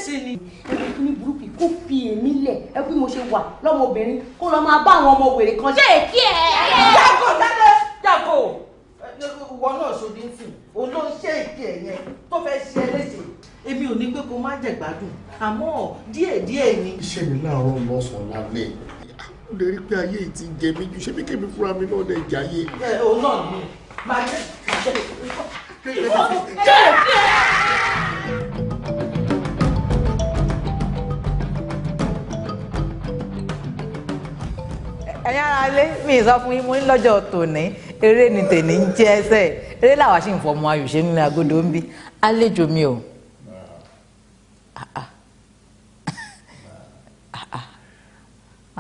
léṣe ni. ẹbí kí ní burúkú kó fi èmi lẹ̀ ẹ bí mo ṣe wà lọ́mọbìnrin kó lọ máa bá àwọn ọmọ wèrè kan ṣe èkí ẹ̀. jákò jáde jákò ìwọ náà ṣòdì ń sìn òun ló ń ṣe èkì ẹ̀ yẹn tó fẹ́ ṣe ẹ léṣe. èmi ò ní pé kó má jẹ gbádùn àmọ́ díẹ̀díẹ̀ ni. iṣẹ́ mi láàárọ̀ lọ́sàn-án lálẹ́ ó lè rí pé ayé yìí ti jẹ mí ju ṣé bí kébí fúnra mi náà lè jayé. òun náà ni máa jẹ ẹ̀yin ara lé mi sọ fún yín mo ní lọ́jọ́ tòní eré ni tèmi ń jẹ́ ẹsẹ̀ eré làwa sì ń fọmọ ayò ṣe nílẹ̀ agodo ń bí àlejò mi o.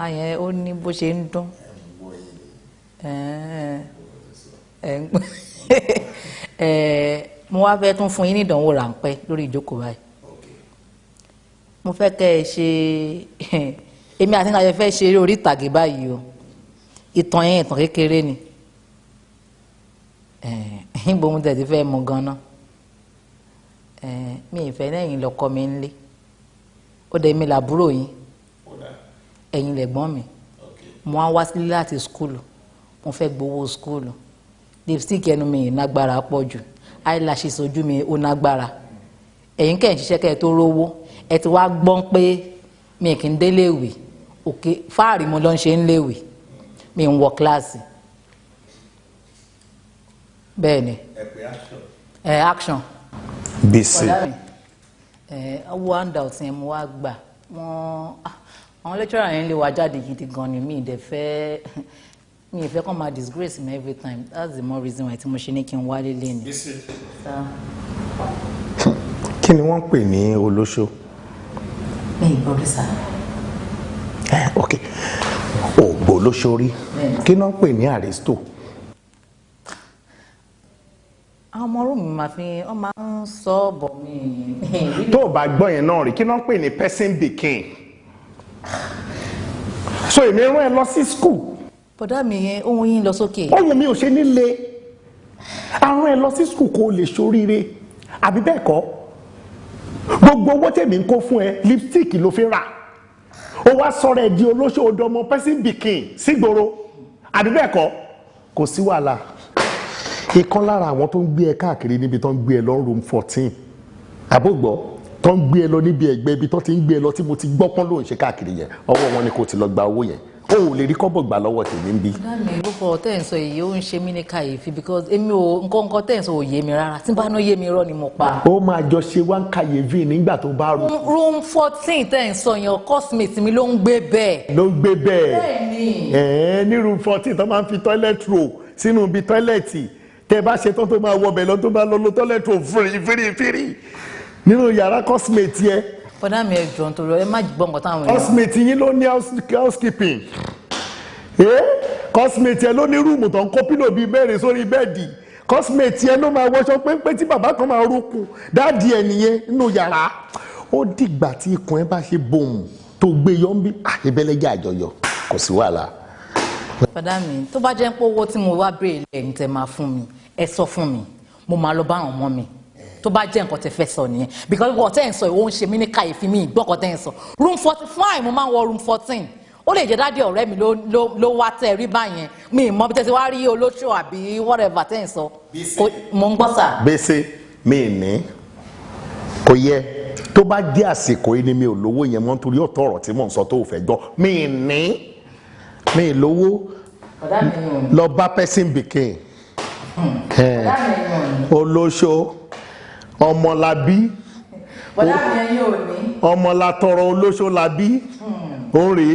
àyẹn ó ní bó ṣe ń dún mo wá fẹ́ tún fún yín ní ìdánwò ráńpẹ́ lórí ìjókòó báyìí mo fẹ́ kẹ́ ẹ ṣe èmi àti ìnáyẹ fẹ́ ṣe eré orí ìtàgé báyìí o ìtàn yẹn ìtàn kékeré ni ìgbò mo tẹ̀sí fẹ́ mọ gan-an mi ìfẹ́ lẹ́yìn lọ́kọ mi ńlé ó dẹ̀ mi làbúrò yín ẹ̀yin lẹ̀gbọ́n mi mo wá wá sílé láti skúlù mo fẹ́ gbowó skúlù lipstick ẹnu mi ìnágbára pọ̀ jù eyelashes ojú mi ó nágbára ẹ̀yin kẹ́ ẹ̀ ń ṣiṣẹ́ kẹ́ ẹ tó rówó ẹ ti wá gbọ́n pé mi kì í délé ìwé òkè fáàrí mo lọ ń ṣe ń léwé mi ń wọ kíláàsì bẹ́ẹ̀ ni action gbèsè owó handout yẹn mo wá gbà àwọn lecturer yẹn lè wá jáde gidi gan ni mi ì fẹ́ kàn máa disgrace me every time that's the more reason why tí mo ṣe ní kí n wálé lé ni. kí ni wọ́n ń pè ní olóṣó. mi ì gbọ́dọ̀ sá. ok ògbó olóṣó rí kí ni wọ́n ń pè ní àrísítò. àwọn ọmọ orú mi máa fi wọ́n máa ń sọ bọ̀ mí. tó o bá gbọ́ yẹn náà rí kí ni wọ́n ń pè ní person pikin. so èmi rán ẹ lọ sí school. bọ̀dá mi yẹn ohun yín lọ sókè. ohun mi ò ṣe nílé àrùn ẹ lọ sí school kó o lè ṣoríire àbí bẹ́ẹ̀ kọ́ gbogbo owó tèmi ń kó fún ẹ lipstick ló fi rà ó wá sọ̀rọ̀ ẹ di olóṣó ọdọmọ person pikin sígboro àbí bẹ́ẹ̀ kọ́ kò sí wàhálà ìkan lára àwọn tó ń gbé ẹ káàkiri níbi tó ń gbé ẹ lọ room 14 àbógbọ́ tó ń gbé ẹ lọ níbi ẹgbẹ́ ibi tó ti ń gbé ẹ lọ tí mo ti gbọ́ pọ́n ló ń ṣe káàkiri yẹn ọwọ́ wọn ni kò ti lọ gba owó yẹn o ò lè rí kọ́bọ̀ gbà lọ́wọ́ tèmi ń bí. dáàmì gbogbo tẹ́ ẹ̀ ń sọ èyí ó ń ṣe mí ní kàyéfì because èmi ò nǹkan tẹ́ ẹ̀ ń sọ ò yé mi rárá tí bá ná yé mi rọ́ ni mo pa. ó máa jọ ṣe wá ń kàyéfì nígbà tó bá rú. room 14 tẹ́ ẹ̀ ń sọ yẹn cosmate mi ló ń gbé bẹ́ẹ̀. ló ń gbé bẹ́ẹ̀. bẹ́ẹ̀ni. ní room 14 tó máa ń fi toilet roll sínú ibi tọ́ílẹ̀tì tẹ́ bá ṣe tán tó máa wọ bẹ̀ lọ tó bá lọ lo toilet roll fìrì nínú yàrá cosmate yẹn. bọ́dá mi ẹ jọ̀ọ́ nítorí ẹ má gbọ́ nǹkan táwọn èèyàn. cosmate yín ló ní housekeeping cosmate yẹn ló ní rúùmù tó ń kó pílò bíi mẹ́rin sórí bẹ́ẹ̀dì cosmate yẹn ló máa wọṣọ péńpé tí bàbá kan máa rúkun dáàdì ẹ nìyẹn nínú yàrá ó dìgbà tí ikùn ẹ bá ṣe bòun tó gbé yọ ń bí ìbẹ́lẹ́jà àjọyọ̀ kò sí wàhálà. bọ́dá mi tó bá jẹ́ pé owó tí mo wá béèrè lẹ́yìn tẹ́ máa fún mi ẹ sọ fún mi mo máa lọ bá àwọn ọmọ mi tó bá jẹ́ nǹkan tẹ́ fẹ́ sọ nìyẹn because wọ́n tẹ́ ń sọ ìwọ ń ṣe mí ní kàyéfì mi ìgbọ́kọ̀ tẹ́ ń sọ room 45 mo máa ń wọ room 14 ó lè jẹ́ dádì ọ̀rẹ́ mi ló wá tẹ́ rí báyẹn mi mọ bí tẹ́ ti wá rí olóṣù àbí whatever tẹ́ ń sọ mo ń gbọ́ sà. gbèsè mi ní kò yẹ tó bá jẹ́ àsìkò yìí ni mi ò lówó yẹn mọ́ nítorí ọ̀tọ̀ ọ̀rọ̀ tí mò ń sọ tó fẹ́ gbọ́ mi lówó lọ bá person pikin olóṣó ọmọlábí ọmọlátọrọ olóṣó labí òǹrè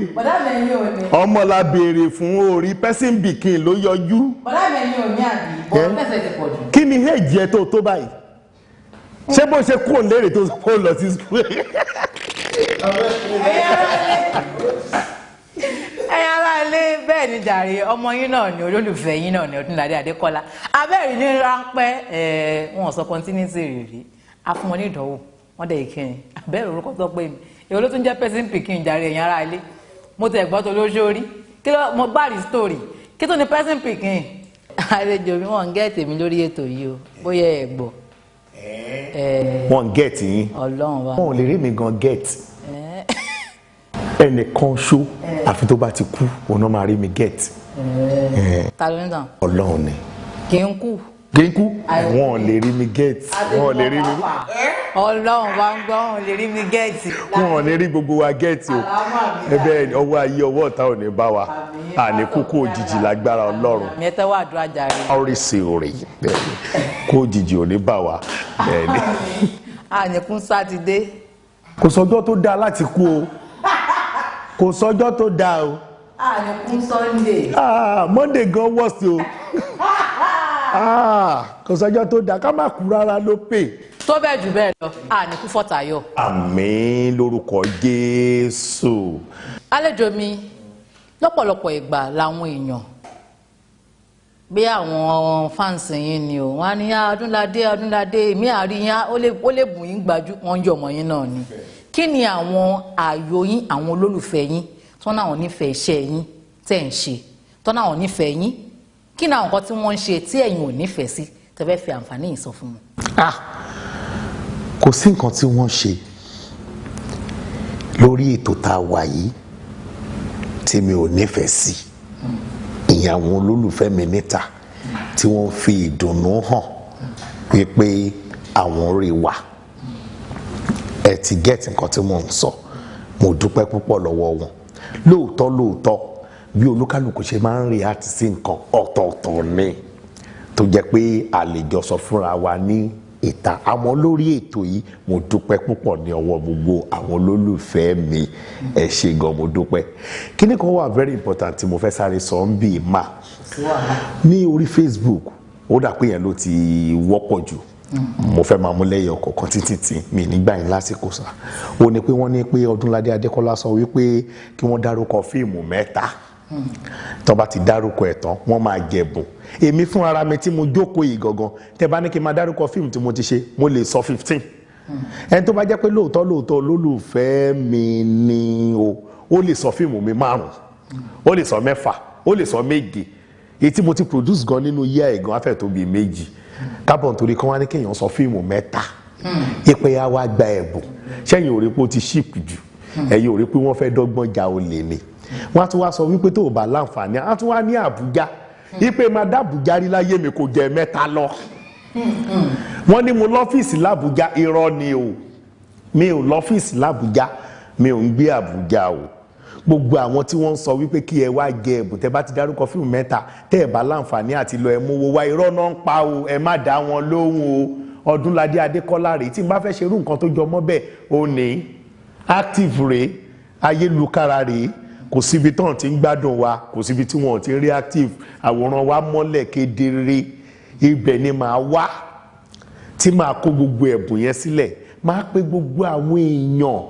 ọmọlá béèrè fún orí person pikin ló yọjú. kí ni èjì ẹ tó báyìí ṣé bó ṣe kúrò lérè tó kó lọ sí school. ẹ̀yin aráalé bẹ́ẹ̀ ni jàre ọmọ yín náà ni olólùfẹ́ yín náà ni Ọdúnládé Adékọ́lá abẹ́rẹ́ ní ráńpẹ́ wọn sọ continuity rèé a fún wọn ní ìdánwò wọn dẹ̀ ìkẹyìn abẹ́rẹ́ orúkọ tó pé mi èwo ló tún jẹ́ person pikin jàre ẹ̀yin aráalé mo tẹ̀ gbọ́ tó lóṣoorí kí ló mo gbá rí story kí tó ní person pikin àlejò mi wọn ń gẹ́ tèmi lórí ètò yìí o bóyá ẹ̀ gbọ́ wọ́n get yín Ọlọ́run wa. wọ́n ò lè rí mi gan get ẹnìkan ṣó àfi tó bá ti kú òun náà máa rí mi get. Ta ló ń tàn? Ọlọ́run ni. Kì í kú. Gínkú wọn ò lè rí mi get wọn ò lè rí mi. Ọlọ́run bá ń gbọ́ wọn lè rí mi gẹ́ẹ̀tì. Wọn ò ní rí gbogbo wa get o ẹbẹ ọwọ́ ayé ọwọ́ ọ̀tá ò ní bá wa àní kúkú òjijì lágbára Ọlọ́run. Mẹ́tẹ́ wà dúró àjàre. Orí sí orí kó òjijì ò ní bá wa. Àníkún Sátidé. Kò sọjọ́ tó dáa láti kú o kò sọjọ́ tó dáa o. Àníkún Sunday. Monday gan worst o. Kò sọjọ́ tó dáa ká má kú rárá ló pè. Tó bẹ́ẹ̀ jù bẹ́ẹ̀ lọ àníkún Fọ́tayọ̀. Àmín lórúkọ Jésù. Àlejò mi lọ́pọ̀lọpọ̀ ìgbà làwọn èèyàn bí àwọn fáǹsì yín ni o wọ́n á ní Ọdúnládé èmi àárín yín ó lè bùn yín gbájú wọ́n ń yọ̀ mọ́ yín náà ni. Kí ni àwọn ààyò yín àwọn olólùfẹ́ yín tó náà nífẹ̀ẹ́ iṣẹ́ yín tẹ̀ ń ṣe tó náà nífẹ̀ẹ́ yín kí ni àwọn nǹkan tí wọ́n ń ṣe tí ẹ̀yin ò nífẹ̀ẹ́ sí tẹ́ fẹ́ fi àǹfààní yìí sọ fún wọn. Kò sí nǹkan tí wọ́n ṣe lórí ètò tá a wà yìí tí mi ò nífẹ̀ẹ́ sí ìyẹn àwọn olólùfẹ́ mi níta tí wọ́n fi ìdùnnú hàn wípé àwọn rí wa ẹ ti gẹ́ẹ̀tì nǹkan tí mò ń sọ mo dúpẹ́ púpọ̀ lọ́wọ́ wọn lóòótọ́ bí olúkálùkù ṣe máa ń react sí nǹkan ọ̀tọ̀ọ̀tọ̀ ni tó jẹ́ pé a lè jọ sọ fúnra wa ní ìta àmọ́ lórí ètò yìí mo dúpẹ́ púpọ̀ ní ọwọ́ gbogbo àwọn olólùfẹ́ mi ẹ ṣé gan mo dúpẹ́. Kíní kan wà very important tí mo fẹ́ sáré sọ ń bì má ní orí Facebook ó dà pé yẹn ló ti wọ́pọ̀ jù mo fẹ́ máa mú lẹ́yìn ọ̀kọ̀ọ̀kan títí mi nígbà yín lásìkò sá ó ní pé wọ́n ní pé Ọdúnládé Adékọ́lá sọ wípé kí wọ́n dárúkọ fíìmù 3 tó bá ti dárúkọ ẹ̀ tán wọ́n máa jẹ̀bùn èmi fún ara mi tí mo jókòó yìí gangan tẹ́ bá ní kí n máa dárúkọ fíìmù tí mo ti ṣe mo lè sọ 15 ẹni tó bá jẹ́ pé lóòótọ́ olólùfẹ́ mi ni ó lè sọ fíìmù mi 5 ó lè sọ 6 ó lè sọ 7 èyí tí mo ti produce gan nínú yíyá ẹ̀gàn afẹ́ tó bí 2 kábọ̀ nítorí kan wá ní kéèyàn sọ fíìmù 3 ìpè ya wá gba ẹ̀bùn sẹ́yìn ò rí pé ó ti ṣíìpù jù ẹ̀yìn ò rí pé wọ́n fẹ́ dọ́gbọ́n ja olè ni wọ́n á tún wá sọ wípé tó o bá láǹfààní á tún wá ní Àbújá ìpè máa dábùjá rí láyé mi kò jẹ 3 lọ wọ́n ní mo lọ́fíìsì l'Àbújá irọ́ ni o mi ò lọ́fíìsì l'Àbújá mi ò ń gbé Àbújá o gbogbo àwọn tí wọ́n ń sọ wípé kí ẹ wá jẹ ẹ̀bùn tẹ́ bá ti dárúkọ fíìmù 3 tẹ́ ẹ bá láǹfààní àti lọ ẹ mówó wá irọ́ náà ń pa o ẹ má dá wọn lóhùn o Ọdúnládé Adékọ́lá rèé tí n bá fẹ́ ṣerú nǹkan tó jọ mọ́ bẹ́ẹ̀ ò ní active rèé ayélujára rèé kò síbi tán tí ń gbádùn wa kò síbi tí wọn ti ń rí active àwòrán wa mọ́lẹ̀ kedere ibẹ̀ ni màá wá tí màá kó gbogbo ẹ̀bùn yẹn sílẹ̀ máa pè gbogbo àwọn èèyàn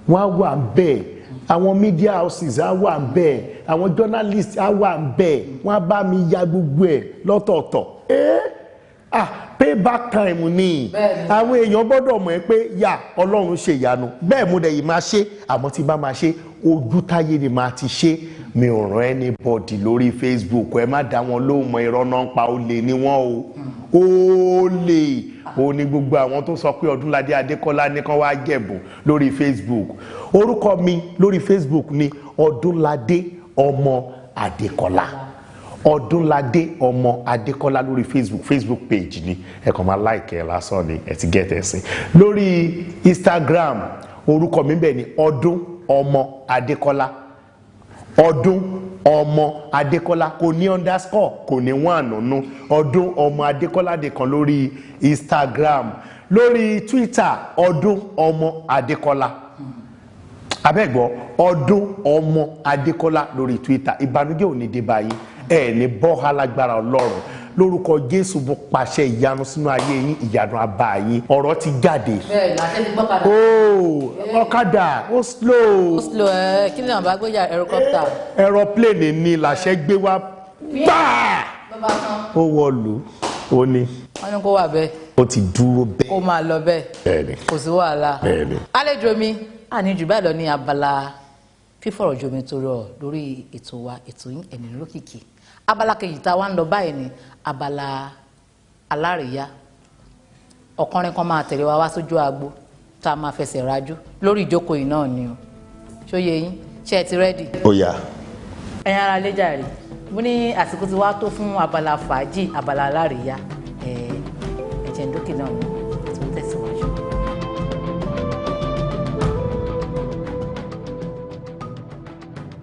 wọ́n á wà bẹ́ẹ̀ àwọn media houses á wà bẹ́ẹ̀ àwọn journalists á wà bẹ́ẹ̀ wọ́n á bá mi ya gbogbo ẹ̀ lọ́tọ̀ọ̀tọ̀ payback time ni àwọn èèyàn gbọ́dọ̀ mọ̀ ẹ́ pé yà Ọlọ́run ṣe ìyanu bẹ́ẹ̀ mo dẹ̀ yìí máa ṣe àmọ́ tí bá máa ṣe ojú táyé ni máa ti ṣe mi ò rán anybody lórí Facebook ẹ má dá wọn lóhùn mọ́ irọ́ náà ń pa olè ni wọ́n o olè o ní gbogbo àwọn tó sọ pé Ọdúnládé Adékọ́lá ní kán wá jẹ̀bùn lórí Facebook orúkọ mi lórí Facebook ni Ọdúnládé ọmọ Adékọ́lá Ọdúnládé ọmọ Adékọ́lá lórí Facebook page ni ẹ kàn máa like ẹ lásán ni ẹ ti get ẹ sí lórí Instagram orúkọ mi bẹ́ẹ̀ ni Ọdún ọmọ Adékọ́lá Ọdún ọmọ Adékọ́lá kò ní underscore kò ní 1 nínú Ọdún ọmọ Adékọ́lá nìkan lórí Instagram lórí Twitter Ọdún ọmọ Adékọ́lá abẹ́gbọ́ Ọdún ọmọ Adékọ́lá lórí Twitter ìbànújẹ́ ò ní dé báyìí ẹ ní bọ́ alágbára Ọlọ́run lórúkọ Jésù bó pàṣẹ ìyanu sínú ayé yín ìyanu abá yín ọ̀rọ̀ ti jáde. bẹ́ẹ̀ làṣẹ ti gbọ́kadà. ọ̀kadà ó slow. ó slow kí ni àbá gbéjà helicopter. aeroplane ni làṣẹ gbé wá gbáà ó wọlú ó ní. wọ́n ní kó wà bẹ́ẹ̀. ó ti dúró bẹ́ẹ̀. kó máa lọ bẹ́ẹ̀. bẹ́ẹ̀ni. kò sí wàhálà. bẹ́ẹ̀ni. àlejò mi àní jù báyìí lọ ní abala fífọ̀rọ̀ jomi tó rọ̀ lórí ètò wa ètò yín Ẹni Lókìkí abala kejì tá a wá ń lọ báyìí ni abala alárìíyá ọkùnrin kan máa tẹ̀lé wa wá sójú agbo tá a máa fẹsẹ̀ rájú lórí ìjókòó yìí náà ni o ṣó yé yín ṣé ẹ ti rẹ́dì. ó yá. ẹ̀yin ara lé jàre mo ní àsìkò tí wàá tó fún abala fàájì abala alárìíyá ẹ̀jẹ̀ ń dókè náà tó ń tẹ̀síwájú.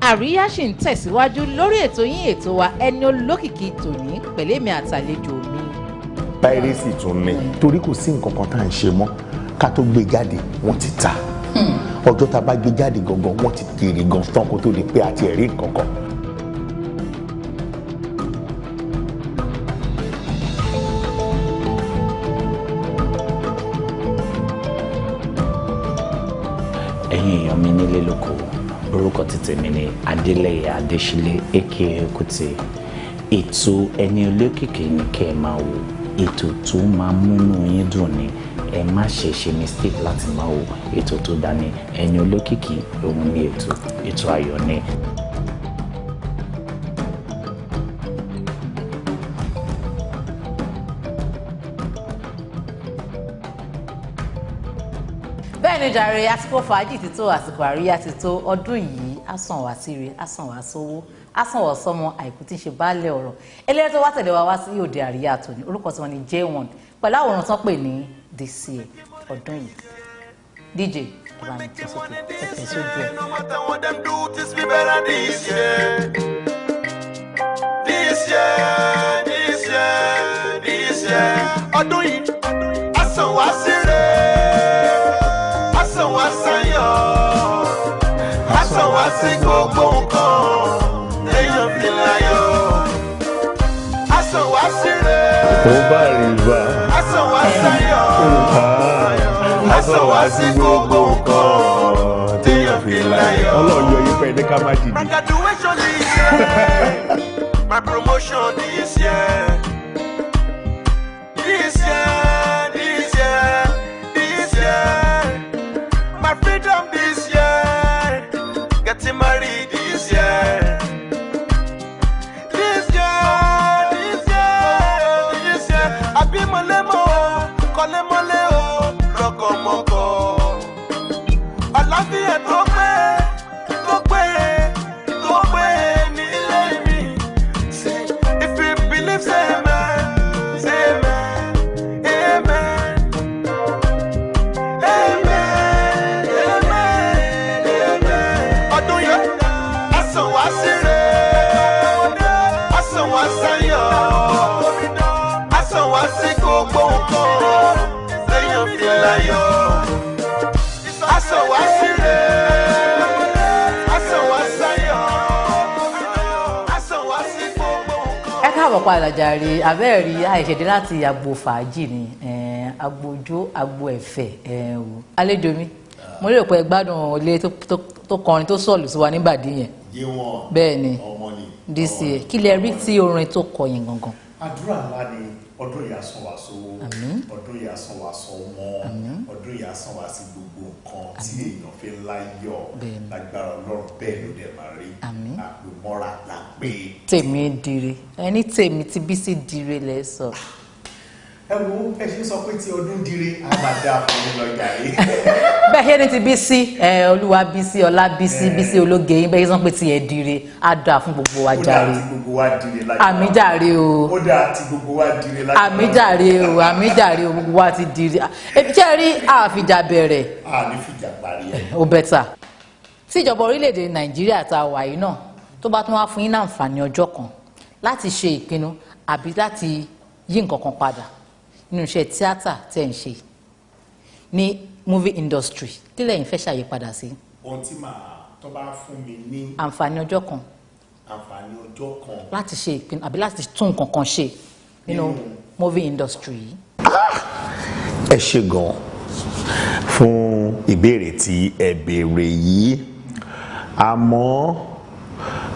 àríyá ṣì ń tẹ̀síwájú lórí ètò yín ètò wa ẹni olókìkí tòní pẹ̀lú èmi àtàlejò mi. pírẹ́sì tún ní torí kò sí nǹkan kan tá à ń ṣe mọ́ ká tó gbé jáde wọ́n ti ta ọjọ́ tá a bá gbé jáde gangan wọ́n ti kiri gan tán kó tó di pé àti ẹ̀rí nǹkan kan. ẹ̀yin èèyàn mi nílé lóko orúkọ ti tèmi ni Adélẹ́yẹ Adésílé aka Kútì. ètò ẹni olókìkí ni kẹ́ ẹ máa wò, ètò tó máa múnú yín dùn ni, ẹ má ṣe mistake láti máa wò ètò tó dání. ẹni olókìkí òun ni ètò ayọ̀ ni. bẹ́ẹ̀ ni jàre àsìkò fàájì ti tó àsìkò àríyá ti tó ọdún yìí á sàn wá síre á sàn wá sówó á sàn wá sọmọ àìkú tí ń ṣe baálé ọ̀rọ̀ eléré tó wá tẹ̀lé wa wá sí òde àríyá tòní orúkọ tí wọ́n ní J1 pẹ̀lú àwòrán tán pè ní this year ọdún yìí DJ ẹ bá mi tẹ̀ sókè ẹ tẹ̀ sójú ẹ. ọdún yìí á sàn wá síre. Sí gbogbo nǹkan èèyàn fi láyọ̀ aṣọ wá síre ó bá rí bá aṣọ wá sáyọ̀ aṣọ wá sí gbogbo nǹkan èèyàn fi láyọ̀. Ọlọ́run yọ yín pẹ́ ní ká má dìde. My graduation this year, my promotion this year, this year, this year, this year, my freedom this year. Getting married this year. This year, this year, this year. Abi molemo, kole mole o, roko moko. Àlàáfíà tó pé nílé mi. Say, if you believe, say amen, say amen, amen. Amen, amen, amen. Ọdún yẹn, aṣọ wá síre, aṣọ wá sáyọ̀, aṣọ wá sí gbogbo nǹkan, lẹ́yìn fi láyọ̀. Aṣọ wá síre, aṣọ wá sáyọ̀, aṣọ wá sí gbogbo nǹkan. ẹ káàbọ̀ padà jàre abẹ́ẹ̀rí àìṣẹ̀dé láti agbo fàájì ni agbójó agbo ẹ̀fẹ̀ wò àlejò mi mo lérò pé gbádùn ilé tó kọrin tó sọ̀lù sí wa nígbàdí yẹn bẹ́ẹ̀ ni dísì kí lẹ rí tí orin tó kọ yẹn gangan. àdúrà ńlá ni ọdún yìí á sàn wá sówó, ọdún yìí á sàn wá sọ́mọ, ọdún yìí á sàn wá sí gbogbo nǹkan tí èèyàn fi ń láyọ̀ lágbára Ọlọ́run bẹ́ẹ̀ ló dẹ̀ máa rí àpèmọ́ra là pé. tèmi dire ẹni tèmi ti bí sí dire lẹ sọ. ẹ wo ẹ ṣe sọ pé tí ọdún dire á máa dá fún mi lọ jàre. bẹ́ẹ̀ ṣe ni ti bí sí olúwa bí sí ọlá bí sí bí sí ológe yín bẹ́ẹ̀ sọ pé tí ẹ dire á dáa fún gbogbo wa jàre. ó dáa tí gbogbo wa dire láyé. àmì jàre o. ó dáa tí gbogbo wa dire láyé. àmì jàre o àmì jàre o gbogbo wa ti dire. ṣé ẹ rí àfìjà bẹ̀rẹ̀. a ní fìjà parí ẹ. ó bẹ́tà tí ìjọba orílẹ̀-èdè nàìjíríà tá a wà yìí náà tó bá tún wá fún yín ní àǹfààní ọjọ́ kan láti ṣe ìpinnu àbí láti yí nǹkan kan padà nínú iṣẹ́ tíátà tẹ́ ń ṣe ní movie industry kí lẹ́yìn fẹ́ ṣàyípadà sí. ohun tí màá tó bá fún mi ní àǹfààní ọjọ́ kan láti ṣe ìpinnu àbí láti tún nǹkan kan ṣe nínú movie industry yìí. ẹ ṣe gan fún ìbéèrè tí ẹ béèrè yìí àmọ́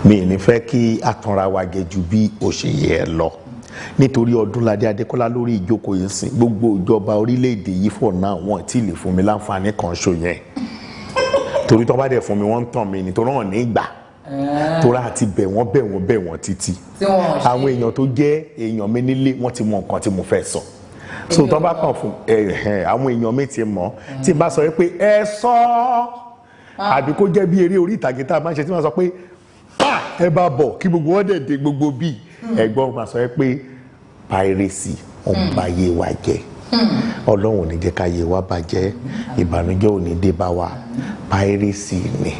mi ní fẹ́ kí àtúnra wa jẹ ju bí ó ṣe yẹ lọ nítorí Ọdúnládé Adékọ́lá lórí ìjókòó yìí sìn gbogbo ìjọba orílẹ̀-èdè yìí for now wọ́n tí lè fún mi láǹfààní kan ṣo yẹn torí tó bá dẹ̀ fún mi wọ́n ń tàn mí nítorí wọ́n ní ìgbà torí àti bẹ̀ wọ́n títí àwọn èèyàn tó jẹ́ èèyàn mi nílé wọ́n ti mọ nǹkan tí mo fẹ́ sọ so tó bá kàn fún àwọn èèyàn mi ti mọ̀ tí n bá sọ pé ẹ sọ àbí kó jẹ́ bí eré orí ìtàgé tá a máa ń ṣe tí wọ́n sọ pé ẹ bá bọ̀ kí gbogbo wọn dẹ̀ dé gbogbo bíi ẹ̀gbọ́n máa sọ pé piracy ó ń ba ayé wa jẹ́ ọlọ́run ò ní jẹ́ ká ayé wa bàjẹ́ ìbànújẹ́ ò ní dé bá wa piracy ni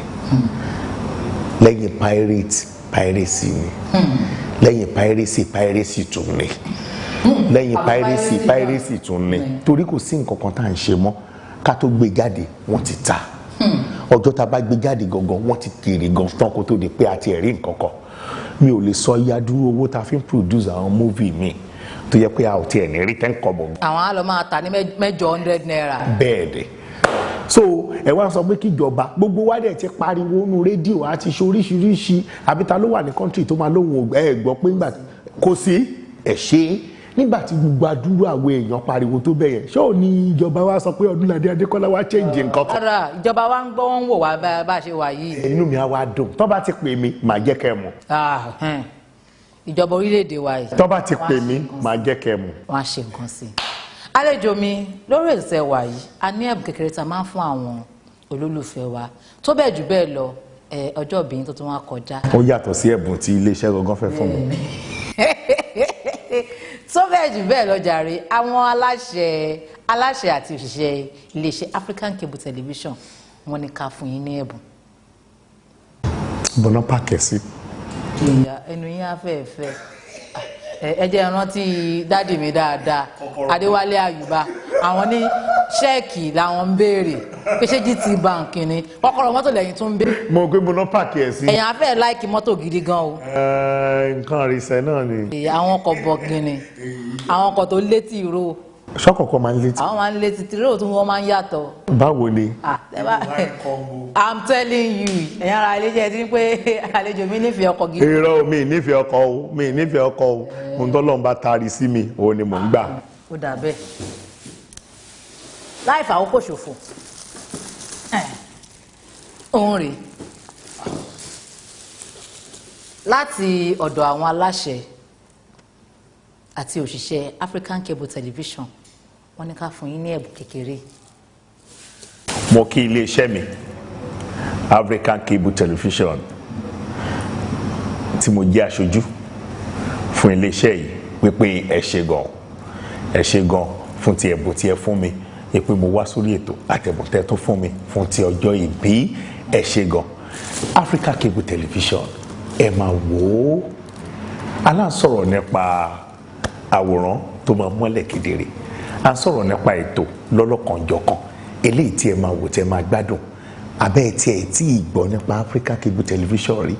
lẹ́yìn piracy ni lẹ́yìn piracy tún ni lẹ́yìn piracy tún ni torí kò sí nǹkan kan tá à ń ṣe mọ́ ká tó gbé jáde wọ́n ti ta ọjọ́ tá a bá gbé jáde gangan wọ́n ti kiri gan tán kó tó di pé a ti ẹ̀rí nǹkan kan mi ò lè sọ yadúró owó tá a fi ń produce àwọn movie mi tó yẹ pé a ò tiẹ̀ ní rí $10. àwọn á lọ máa ta ní $800. bẹ́ẹ̀ dẹ̀ so ẹ wá sọ pé kíjọba gbogbo wa dẹ̀ ti pariwo nu rédíò àti ṣe oríṣiríṣi àbí ta ló wà ní kọ́ńtì tó máa lóhùn ẹ gbọ́ pé nígbà kò sí ẹ̀ ṣe nígbà tí gbogbo adúrú àwọn èèyàn pariwo tó bẹ̀yẹn ṣé ò ní ìjọba wa sọ pé Ọdúnládé Adékọ́lá wa change nǹkan kan. rárá ìjọba wa ń gbọ́ wọ́n ń wò wá bá a ṣe wà yìí. inú mi á wá dùn tó bá ti pè mí màá jẹ́ kẹ́ ẹ mọ̀. ìjọba orílẹ̀-èdè wa yìí. tó bá ti pè mí màá jẹ́ kẹ́ ẹ mọ̀. wọ́n á ṣe nǹkan sí i. àlejò mi lórí ìṣẹ́ wa yìí a ní ẹ̀bùn kékeré tá a máa ń fún àwọn olólùfẹ́ wa tó bẹ́ẹ̀ jù bẹ́ẹ̀ lọ ọjọ́ ìbí tó tún wá kọjá. ó yàtọ̀ sí ẹ̀bùn tí iléeṣẹ́ gangan fẹ́ fún mi. tó bẹ́ẹ̀ jù bẹ́ẹ̀ lọ jàre àwọn aláṣẹ àti òṣìṣẹ́ iléeṣẹ́ African Cable Television wọ́n ní ká fún yín ní ẹ̀bùn. bọ́nà pàkẹ́ sí. ìyá ẹnu yín á fẹ́ fẹ́ ẹ jẹ́ rántí dádì mi dáadáa Adéwálé Àyùbá àwọn ní ṣẹ́ẹ̀kì làwọn ń béèrè pé ṣé GT Bank ni kọ́kọ́rọ́ mọ́tò lẹ́yìn tó ń béèrè. mo gbé bọ́nà pàkẹ́ sí. ẹ̀yàn afẹ́ láìkì mọ́tò gidi gan o. nǹkan àrísẹ́ náà ni. àwọn ọkọ̀ bọ̀gìnì àwọn ọkọ̀ tó létí ìró. ṣọ́kọ̀kọ̀ máa ń létí. àwọn máa ń létí tìró tí wọ́n máa ń yàtọ̀. báwo ni. I'm telling you ẹ̀yin ara àlejò ti ń pé àlejò mi nífẹ̀ẹ́ ọkọ̀ gidi. irọ́ mi nífẹ̀ẹ́ ọkọ̀ o mi nífẹ̀ẹ́ ọkọ̀ o mo ń tọ́lọ́ ń bá taari sí mi òun ni mò ń gbà. ó dà bẹ́ẹ̀ láì fàwọ́kò ṣòfò òun rèé láti ọ̀dọ̀ àwọn aláṣẹ àti òṣìṣẹ́ African Cable Television wọ́n ní ká fún yín ní ẹ̀bùn kékeré. mo kí iléeṣẹ́ mi African Cable Television tí mo jẹ́ aṣojú fún iléeṣẹ́ yìí wípé ẹ ṣé gan fún ti ẹ̀bùn tí ẹ fún mi pé mo wá sórí ètò àtẹ̀bùn tẹ́ tó fún mi fún ti ọjọ́ ìbí ẹ ṣé gan. African Cable Television ẹ máa wò ó aláǹsọ̀rọ̀ nípa àwòrán tó máa mọ́lẹ̀ kedere à ń sọ̀rọ̀ nípa ètò lọ́lọ́kanjọ̀kan eléyìí tí ẹ máa wò tí ẹ máa gbádùn abẹ́ ẹ̀ tí ẹ tí ì gbọ́ nípa African Cable Television rí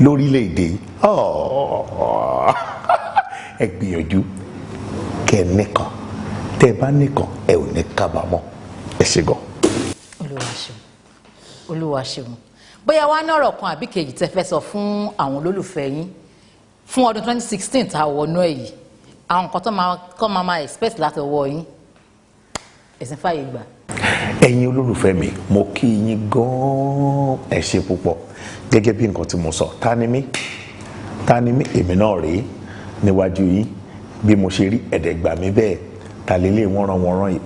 lórílẹ̀‐èdè ẹ gbìyànjú kẹ́ ẹ nìkan tẹ́ ẹ bá nìkan ẹ ò ní kábàámọ̀ ẹ ṣé gan. Olúwa ṣeun bóyá wá ní ọ̀rọ̀ kan àbí kejì tẹ́ fẹ́ sọ fún àwọn olólùfẹ́ yín fún ọdún 2016 tá a wọnú ẹ̀ yìí àwọn nǹkan tó máa expect láti ọwọ́ yín ẹ̀sìn fàyè gbà. ẹ̀yin olólùfẹ́ mi mo kí yín gan-an ẹ ṣé púpọ̀ gẹ́gẹ́ bí nǹkan tí mo sọ ta ni mí èmi náà rèé níwájú yín bí mo ṣe rí ẹ̀dẹ̀gbà mi bẹ́ẹ̀ ta lélẹ̀ wọ́n rán yìí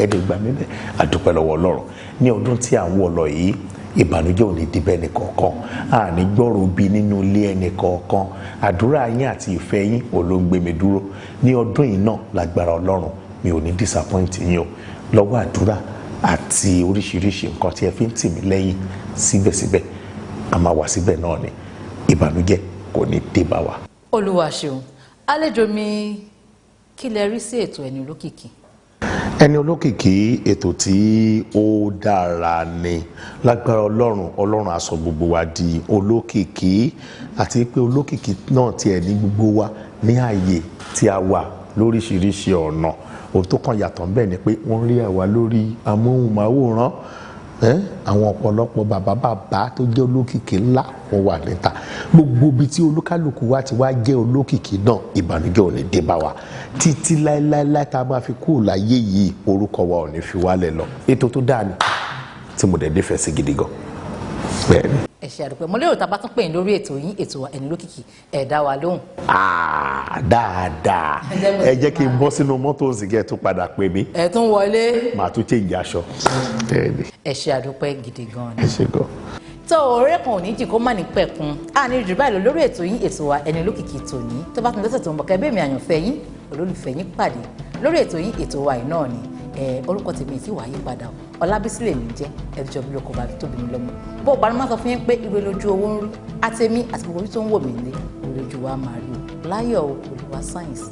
ẹ̀dẹ̀gbà mi bẹ́ẹ̀ àdúpẹ́ lọ́wọ́ Ọlọ́run ní ọdún tí à ń wọ̀ lọ yìí ìbànújẹ́ ò ní débẹ̀ nìkọ̀ọ̀kan àní gbọ́rọ̀ bí nínú ilé ẹnìkọ̀ọ̀kan àdúrà yín àti ìfẹ́ yín ò ló ń gbé mi dúró ní ọdún yìí náà lágbára Ọlọ́run mi ò ní disappoint yín o lọ́wọ́ àdúrà àti oríṣiríṣi nǹkan tí ẹ fi ń tì mí lẹ́yìn síbẹ̀síbẹ̀ a máa wà síbẹ̀ náà ni ìbànújẹ́ kò ní dé bá wa. Olúwa ṣeun àlejò mi kí lẹ rí sí ètò Ẹni Olókìkí. Ẹni Olókìkí ètò tí ó dára ni lágbára Ọlọ́run á sọ gbogbo wa di olókìkí àti pé olókìkí náà tiẹ̀ ní gbogbo wa ní ààyè tí a wà lóríṣiríṣi ọ̀nà ohun tó kàn yàtọ̀ ńbẹ̀ ni pé wọ́n rí àwa lórí amóhùnmáwòrán àwọn ọ̀pọ̀lọpọ̀ bàbá tó jẹ́ olókìkí ńlá wọn wà níta gbogbo ibi tí olúkálùkù wa ti wá jẹ́ olókìkí náà ìbànújẹ́ ò ní dé bá wa títí láéláé tá a máa fi kúrò láyé yìí orúkọ wa ò ní fi wálẹ̀ lọ ètò tó dáa ni tí mo dẹ̀ nífẹ̀ẹ́ sí gidi gan bẹ́ẹ̀ ni. ẹ ṣe àdúpẹ́ mo lérò tá a bá tún pè yín lórí ètò yín ètò wa Ẹni Olókìkí ẹ dá wa lóhùn. Dáadáa ẹ jẹ́ kí n bọ́ sínú mọ́tò òsìkẹ́ tó padà pè mí. ẹ tún wọlé. màá tún change aṣọ. ẹ ṣe àdúpẹ́ gidi gan ni. ẹ ṣe gan. tó ọ̀rẹ́ kan ò ní jì kó má ní pẹ̀kun a ní jù báyìí lọ lórí ètò yín ètò wa Ẹni Olókìkí tòní tó bá tún lọ́sẹ̀ tó ń bọ̀ kẹ́ bẹ́ẹ̀ mi àyànfẹ́ yín olólùfẹ́ yín pàdé lórí ètò yín ètò wa yìí náà ni orúkọ tèmi tí wàá yí padà Ọlábísí lèmi jẹ́ ẹjọ́ bí lóko bá fi tóbi mi lọ́mọ bó o bá ní má sọ fún yín pé ìwé lójú owó ń rí àtẹ̀mí àti gbogbo orí tó ń wò mí lé orí ojú wa máa rí o láyọ̀ olùwà sáyẹ̀nsì